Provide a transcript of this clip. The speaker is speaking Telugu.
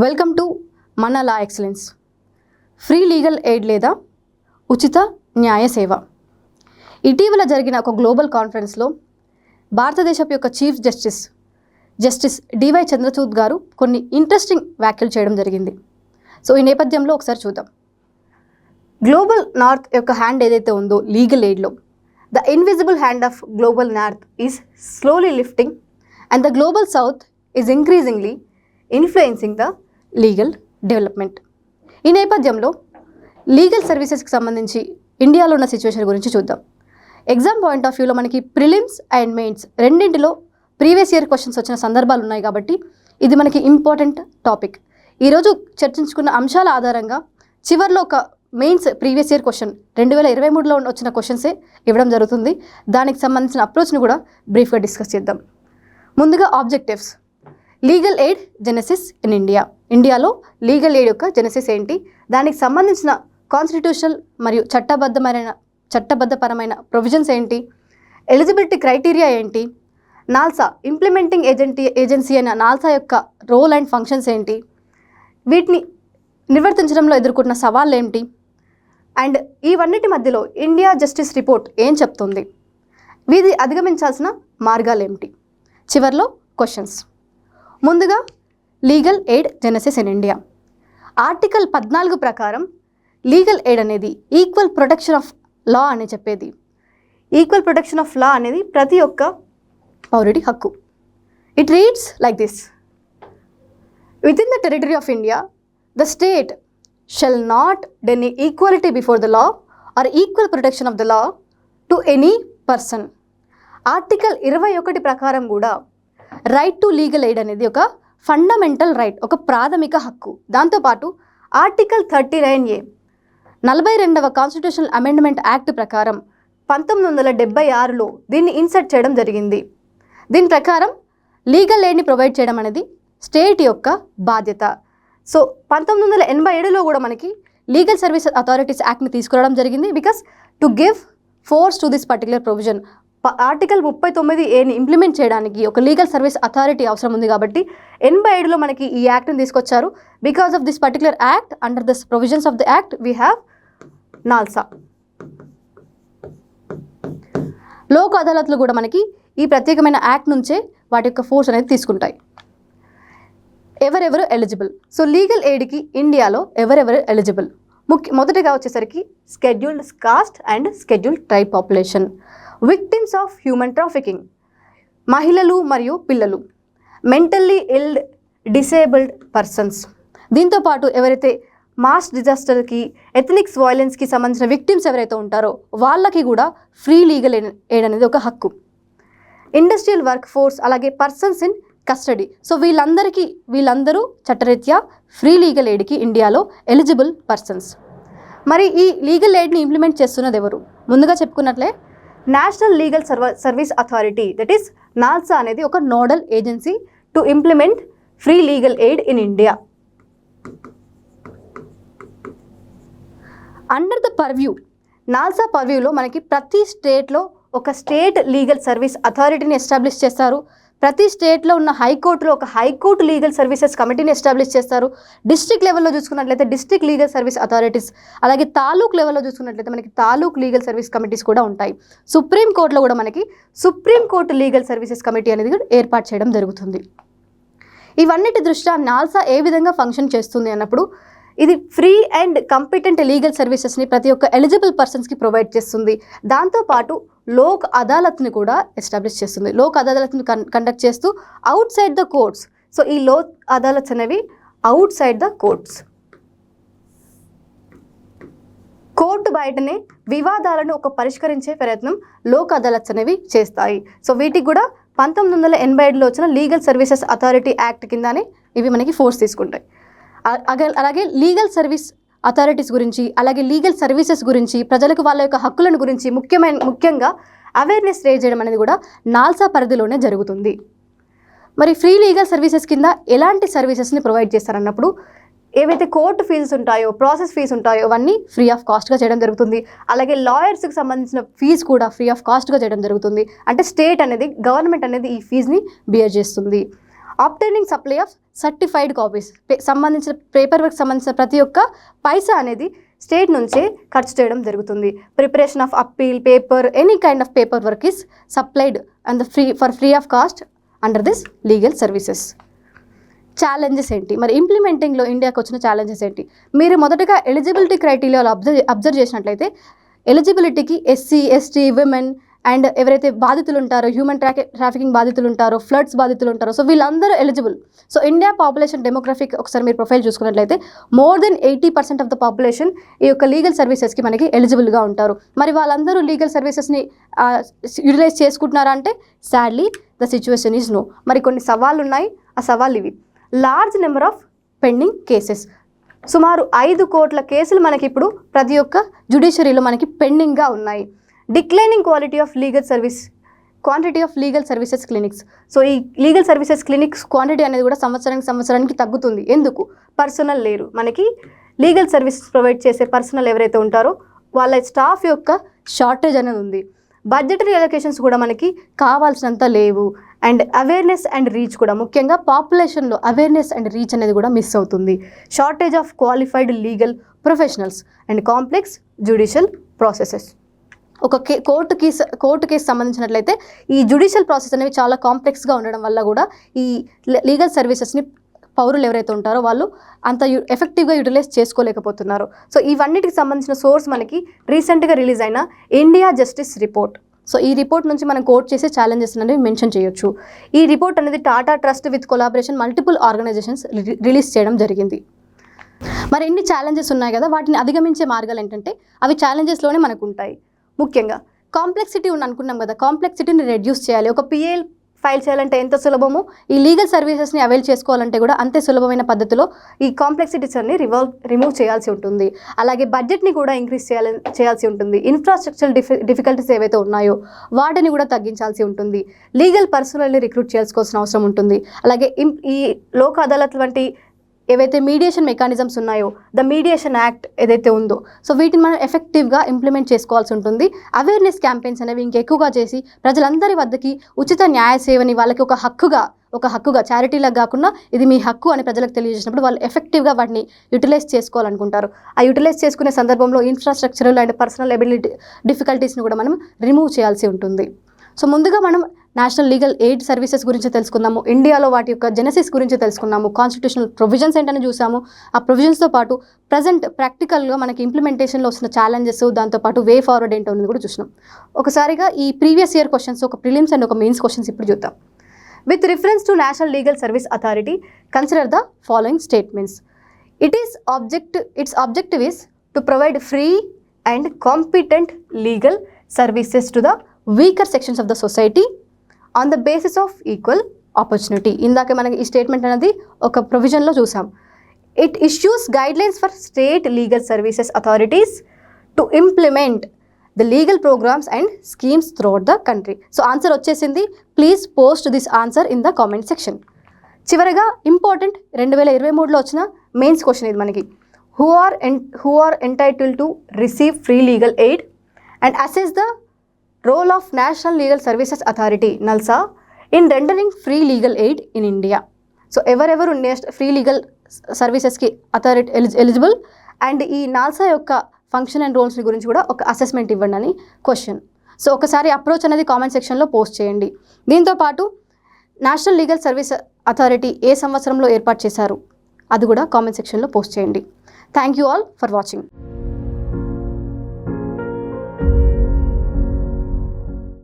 వెల్కమ్ టు మన లా ఎక్సలెన్స్. ఫ్రీ లీగల్ ఎయిడ్ లేదా ఉచిత న్యాయ సేవ. ఇటీవల జరిగిన ఒక గ్లోబల్ కాన్ఫరెన్స్లో భారతదేశపు యొక్క చీఫ్ జస్టిస్ డివై చంద్రచూడ్ గారు కొన్ని ఇంట్రెస్టింగ్ వ్యాఖ్యలు చేయడం జరిగింది. సో ఈ నేపథ్యంలో ఒకసారి చూద్దాం. గ్లోబల్ నార్త్ యొక్క హ్యాండ్ ఏదైతే ఉందో లీగల్ ఎయిడ్లో, the invisible hand of global north is slowly lifting and the global south is increasingly influencing the legal development. ఈ నేపథ్యంలో లీగల్ సర్వీసెస్కి సంబంధించి ఇండియాలో ఉన్న సిచ్యువేషన్ గురించి చూద్దాం. ఎగ్జామ్ పాయింట్ ఆఫ్ వ్యూలో మనకి ప్రిలిమ్స్ అండ్ మెయిన్స్ రెండింటిలో ప్రీవియస్ ఇయర్ క్వశ్చన్స్ వచ్చిన సందర్భాలు ఉన్నాయి కాబట్టి ఇది మనకి ఇంపార్టెంట్ టాపిక్. ఈరోజు చర్చించుకున్న అంశాల ఆధారంగా చివరిలో ఒక మెయిన్స్ ప్రీవియస్ ఇయర్ క్వశ్చన్ 2023లో వచ్చిన క్వశ్చన్సే ఇవ్వడం జరుగుతుంది. దానికి సంబంధించిన అప్రోచ్ని కూడా బ్రీఫ్గా డిస్కస్ చేద్దాం. ముందుగా objectives. Legal aid Genesis in ఇండియాలో లీగల్ ఎయిడ్ యొక్క జెనెసిస్ ఏంటి, దానికి సంబంధించిన కాన్స్టిట్యూషనల్ మరియు చట్టబద్ధపరమైన ప్రొవిజన్స్ ఏంటి, ఎలిజిబిలిటీ క్రైటీరియా ఏంటి, నాల్సా ఇంప్లిమెంటింగ్ ఏజెన్సీ అయిన నాల్సా యొక్క రోల్ అండ్ ఫంక్షన్స్ ఏంటి, వీటిని నిర్వర్తించడంలో ఎదుర్కొన్న సవాళ్ళు ఏంటి, అండ్ ఇవన్నిటి మధ్యలో ఇండియా జస్టిస్ రిపోర్ట్ ఏం చెప్తుంది, వీధి అధిగమించాల్సిన మార్గాలు ఏమిటి. చివర్లో క్వశ్చన్స్. ముందుగా legal aid Genesis in India. Article 14 ప్రకారం లీగల్ ఎయిడ్ అనేది ఈక్వల్ ప్రొటెక్షన్ ఆఫ్ లా అని చెప్పేది. ఈక్వల్ ప్రొటెక్షన్ ఆఫ్ లా అనేది ప్రతి ఒక్క పౌరుడి హక్కు. It reads like this: within the territory of India the state shall not deny equality before the law or equal protection of the law to any person. Article 21 ప్రకారం కూడా రైట్ టు లీగల్ ఎయిడ్ అనేది ఒక ఫండమెంటల్ రైట్, ఒక ప్రాథమిక హక్కు. దాంతోపాటు ఆర్టికల్ 39A 42వ కాన్స్టిట్యూషనల్ అమెండ్మెంట్ యాక్ట్ ప్రకారం 1976లో దీన్ని ఇన్సర్ట్ చేయడం జరిగింది. దీని ప్రకారం లీగల్ ఎయిడ్ని ప్రొవైడ్ చేయడం అనేది స్టేట్ యొక్క బాధ్యత. సో 1987లో కూడా మనకి లీగల్ సర్వీస్ అథారిటీస్ యాక్ట్ని తీసుకురావడం జరిగింది. Because to give force to this particular provision, article 39Aని ఇంప్లిమెంట్ చేయడానికి ఒక లీగల్ సర్వీస్ అథారిటీ అవసరం ఉంది కాబట్టి 87లో మనకి ఈ యాక్ట్ని తీసుకొచ్చారు. Because of this particular act, under this provisions of the act we have NALSA. Lok అదాలత్లు కూడా మనకి ఈ ప్రత్యేకమైన యాక్ట్ నుంచే వాటి యొక్క ఫోర్స్ అనేది తీసుకుంటాయి. ఎవరెవరు ఎలిజిబుల్? సో లీగల్ ఎయిడ్కి ఇండియాలో ఎవరెవరు ఎలిజిబుల్? మొదటగా వచ్చేసరికి scheduled cost and scheduled tribe population, victims of human trafficking, మహిళలు మరియు పిల్లలు, మెంటల్లీ ఇల్డ్ డిసేబుల్డ్ పర్సన్స్. దీంతోపాటు ఎవరైతే మాస్ డిజాస్టర్కి, ఎథనిక్స్ వైలెన్స్కి సంబంధించిన విక్టిమ్స్ ఎవరైతే ఉంటారో వాళ్ళకి కూడా ఫ్రీ లీగల్ ఎయిడ్ అనేది ఒక హక్కు. ఇండస్ట్రియల్ వర్క్ ఫోర్స్, అలాగే పర్సన్స్ ఇన్ కస్టడీ. సో వీళ్ళందరూ చట్టరీత్యా ఫ్రీ లీగల్ ఎయిడ్కి ఇండియాలో ఎలిజిబుల్ పర్సన్స్. మరి ఈ లీగల్ ఎయిడ్ని ఇంప్లిమెంట్ చేస్తున్నది ఎవరు? ముందుగా చెప్పుకున్నట్లే national legal service authority, that is NALSA అనేది ఒక nodal agency to implement free legal aid in India. Under the purview, NALSA పర్వ్యూలో మనకి ప్రతి స్టేట్లో ఒక స్టేట్ లీగల్ సర్వీస్ అథారిటీని ఎస్టాబ్లిష్ చేస్తారు. ప్రతి స్టేట్లో ఉన్న హైకోర్టులో ఒక హైకోర్టు లీగల్ సర్వీసెస్ కమిటీని ఎస్టాబ్లిష్ చేస్తారు. డిస్ట్రిక్ట్ లెవెల్లో చూసుకున్నట్లయితే డిస్ట్రిక్ట్ లీగల్ సర్వీస్ అథారిటీస్, అలాగే తాలూక్ లెవెల్లో చూసుకున్నట్లయితే మనకి తాలూక్ లీగల్ సర్వీస్ కమిటీస్ కూడా ఉంటాయి. సుప్రీంకోర్టులో కూడా మనకి సుప్రీంకోర్టు లీగల్ సర్వీసెస్ కమిటీ అనేది కూడా ఏర్పాటు చేయడం జరుగుతుంది. ఇవన్నిటి దృష్ట్యా నాల్సా ఏ విధంగా ఫంక్షన్ చేస్తుంది అన్నప్పుడు, ఇది ఫ్రీ అండ్ కంపిటెంట్ లీగల్ సర్వీసెస్ని ప్రతి ఒక్క ఎలిజిబుల్ పర్సన్స్కి ప్రొవైడ్ చేస్తుంది. దాంతోపాటు లోక్ అదాలత్ని కూడా ఎస్టాబ్లిష్ చేస్తుంది. లోక్ అదాలత్ని కండక్ట్ చేస్తూ out side the courts. So ఈ లోక్ అదాలత్స్ అనేవి out side the courts, court బయటనే వివాదాలను పరిష్కరించే ప్రయత్నం లోక్ అదాలత్స్ అనేవి చేస్తాయి. సో వీటికి కూడా 1987లో వచ్చిన లీగల్ సర్వీసెస్ అథారిటీ యాక్ట్ కిందనే ఇవి మనకి ఫోర్స్ తీసుకుంటాయి. అలాగే లీగల్ సర్వీస్ అథారిటీస్ గురించి, అలాగే లీగల్ సర్వీసెస్ గురించి, ప్రజలకు వాళ్ళ యొక్క హక్కులను గురించి ముఖ్యంగా అవేర్నెస్ రేజ్ చేయడం అనేది కూడా నాల్సా పరిధిలోనే జరుగుతుంది. మరి ఫ్రీ లీగల్ సర్వీసెస్ కింద ఎలాంటి సర్వీసెస్ని ప్రొవైడ్ చేస్తారన్నప్పుడు, ఏవైతే కోర్టు ఫీజుస్ ఉంటాయో, ప్రాసెస్ ఫీజు ఉంటాయో అవన్నీ ఫ్రీ ఆఫ్ కాస్ట్గా చేయడం జరుగుతుంది. అలాగే లాయర్స్కి సంబంధించిన ఫీజు కూడా ఫ్రీ ఆఫ్ కాస్ట్గా చేయడం జరుగుతుంది. అంటే స్టేట్ అనేది, గవర్నమెంట్ అనేది ఈ ఫీజుని బియర్ చేస్తుంది. ఆబ్టైనింగ్ సప్లై ఆఫ్ సర్టిఫైడ్ కాపీస్, సంబంధించిన పేపర్ వర్క్ సంబంధించిన ప్రతి ఒక్క పైసా అనేది స్టేట్ నుంచే ఖర్చు చేయడం జరుగుతుంది. Preparation of appeal paper, any kind of paper work is supplied and free of cost under this legal services. Challenges ఏంటి మరి, ఇంప్లిమెంటింగ్లో ఇండియాకి వచ్చిన ఛాలెంజెస్ ఏంటి? మీరు మొదటగా ఎలిజిబిలిటీ క్రైటీరియాలో అబ్జర్వ్ చేసినట్లయితే ఎలిజిబిలిటీకి ఎస్సీ ఎస్టీ విమెన్ అండ్ ఎవరైతే బాధితులు ఉంటారో, హ్యూమన్ ట్రాఫికింగ్ బాధితులు ఉంటారో, ఫ్లడ్స్ బాధితులు ఉంటారో, సో వీళ్ళందరూ eligible. So India population demographic ఒకసారి మీరు ప్రొఫైల్ చూసుకున్నట్లయితే more than 80% of the population ఈ యొక్క లీగల్ సర్వీసెస్కి మనకి ఎలిజిబుల్గా ఉంటారు. మరి వాళ్ళందరూ లీగల్ సర్వీసెస్ని యూటిలైజ్ చేసుకుంటున్నారా అంటే sadly the situation is no. మరి కొన్ని సవాళ్ళు ఉన్నాయి, ఆ సవాళ్ళు ఇవి. Large number of pending cases, సుమారు 5 కోట్ల కేసులు మనకి ఇప్పుడు ప్రతి ఒక్క జ్యుడిషియరీలో మనకి పెండింగ్గా ఉన్నాయి. Declining quantity of legal services clinics. So ఈ లీగల్ సర్వీసెస్ క్లినిక్స్ క్వాంటిటీ అనేది కూడా సంవత్సరానికి తగ్గుతుంది. ఎందుకు? పర్సనల్ లేరు. మనకి లీగల్ సర్వీసెస్ ప్రొవైడ్ చేసే పర్సనల్ ఎవరైతే ఉంటారో వాళ్ళ స్టాఫ్ యొక్క షార్టేజ్ అనేది ఉంది. బడ్జెటరీ అలొకేషన్స్ కూడా మనకి కావాల్సినంత లేవు. అండ్ అవేర్నెస్ అండ్ రీచ్ కూడా, ముఖ్యంగా పాపులేషన్లో అవేర్నెస్ అండ్ రీచ్ అనేది కూడా మిస్ అవుతుంది. Shortage of qualified legal professionals and complex judicial processes. ఒక కోర్టు కేసు సంబంధించినట్లయితే ఈ జ్యుడిషియల్ ప్రాసెస్ అనేవి చాలా కాంప్లెక్స్గా ఉండడం వల్ల కూడా ఈ లీగల్ సర్వీసెస్ని పౌరులు ఎవరైతే ఉంటారో వాళ్ళు అంత ఎఫెక్టివ్గా యూటిలైజ్ చేసుకోలేకపోతున్నారు. సో ఇవన్నిటికి సంబంధించిన సోర్స్ మనకి రీసెంట్గా రిలీజ్ అయిన ఇండియా జస్టిస్ రిపోర్ట్. సో ఈ రిపోర్ట్ నుంచి మనం కోట్ చేసే ఛాలెంజెస్ అనేవి మెన్షన్ చేయొచ్చు. ఈ రిపోర్ట్ అనేది Tata Trust with collaboration multiple organisations release చేయడం జరిగింది. మరి ఎన్ని ఛాలెంజెస్ ఉన్నాయి కదా, వాటిని అధిగమించే మార్గాలు ఏంటంటే అవి ఛాలెంజెస్లోనే మనకు ఉంటాయి. ముఖ్యంగా కాంప్లెక్సిటీ అనుకున్నాం కదా, కాంప్లెక్సిటీని రెడ్యూస్ చేయాలి. ఒక పిఎల్ ఫైల్ చేయాలంటే ఎంత సులభమో ఈ లీగల్ సర్వీసెస్ని అవైల్ చేసుకోవాలంటే కూడా అంతే సులభమైన పద్ధతిలో ఈ కాంప్లెక్సిటీస్ అన్ని రిమూవ్ చేయాల్సి ఉంటుంది. అలాగే బడ్జెట్ని కూడా ఇంక్రీజ్ చేయాల్సి ఉంటుంది. ఇన్ఫ్రాస్ట్రక్చర్ డిఫికల్టీస్ ఏవైతే ఉన్నాయో వాటిని కూడా తగ్గించాల్సి ఉంటుంది. లీగల్ పర్సనల్ని రిక్రూట్ చేయాల్సిన అవసరం ఉంటుంది. అలాగే ఈ లోక్ అదాలత్ వంటి ఏవైతే మీడియేషన్ మెకానిజమ్స్ ఉన్నాయో, ద మీడియేషన్ యాక్ట్ ఏదైతే ఉందో, సో వీటిని మనం ఎఫెక్టివ్గా ఇంప్లిమెంట్ చేసుకోవాల్సి ఉంటుంది. అవేర్నెస్ క్యాంపెయిన్స్ అనేవి ఇంకెక్కువగా చేసి ప్రజలందరి వద్దకి ఉచిత న్యాయ సేవని వాళ్ళకి ఒక హక్కుగా చారిటీలకు కాకుండా ఇది మీ హక్కు అని ప్రజలకు తెలియజేసినప్పుడు వాళ్ళు ఎఫెక్టివ్గా వాటిని యూటిలైజ్ చేసుకోవాలనుకుంటారు. ఆ యూటిలైజ్ చేసుకునే సందర్భంలో ఇన్ఫ్రాస్ట్రక్చరల్ అండ్ పర్సనల్ డిఫికల్టీస్ని కూడా మనం రిమూవ్ చేయాల్సి ఉంటుంది. సో ముందుగా మనం నేషనల్ లీగల్ ఎయిడ్ సర్వీసెస్ గురించి తెలుసుకుందాము. ఇండియాలో వాటి యొక్క జెనసిస్ గురించి తెలుసుకున్నాము. కాన్స్టిట్యూషనల్ ప్రొవిజన్స్ ఏంటని చూసాము. ఆ ప్రొవిజన్స్తో పాటు ప్రజెంట్ ప్రాక్టికల్గా మనకి ఇంప్లిమెంటేషన్లో వస్తున్న ఛాలెంజెస్, దాంతోపాటు వే ఫార్వర్డ్ ఏంటో అనేది కూడా చూసినాం. ఒకసారిగా ఈ ప్రీవియస్ ఇయర్ క్వశ్చన్స్, ఒక ప్రిలిమ్స్ అండ్ ఒక మెయిన్స్ క్వశ్చన్స్ ఇప్పుడు చూద్దాం. With reference to national legal service authority consider the following statements. its objective is to provide free and competent legal services to the weaker sections of the society on the basis of equal opportunity. ఇందాక మనకి ఈ స్టేట్మెంట్ అనేది ఒక ప్రొవిజన్లో చూసాం. It issues guidelines for state legal services authorities to implement the legal programmes and schemes throughout the country. So answer వచ్చేసింది. Please post this answer in the comment section. చివరగా ఇంపార్టెంట్ 2023లో వచ్చిన మెయిన్స్ క్వశ్చన్ ఇది మనకి. Who are entitled to receive free legal aid and assess the role of national legal services authority NALSA in rendering free legal aid in India. So ఎవరెవరు free legal సర్వీసెస్కి authority eligible and ఈ నాల్సా యొక్క ఫంక్షన్ అండ్ రోల్స్ గురించి కూడా ఒక అసెస్మెంట్ ఇవ్వండి అని క్వశ్చన్. సో ఒకసారి అప్రోచ్ అనేది కామెంట్ సెక్షన్లో పోస్ట్ చేయండి. దీంతోపాటు నేషనల్ లీగల్ సర్వీస్ అథారిటీ ఏ సంవత్సరంలో ఏర్పాటు చేశారు అది కూడా కామెంట్ సెక్షన్లో పోస్ట్ చేయండి. Thank you all for watching.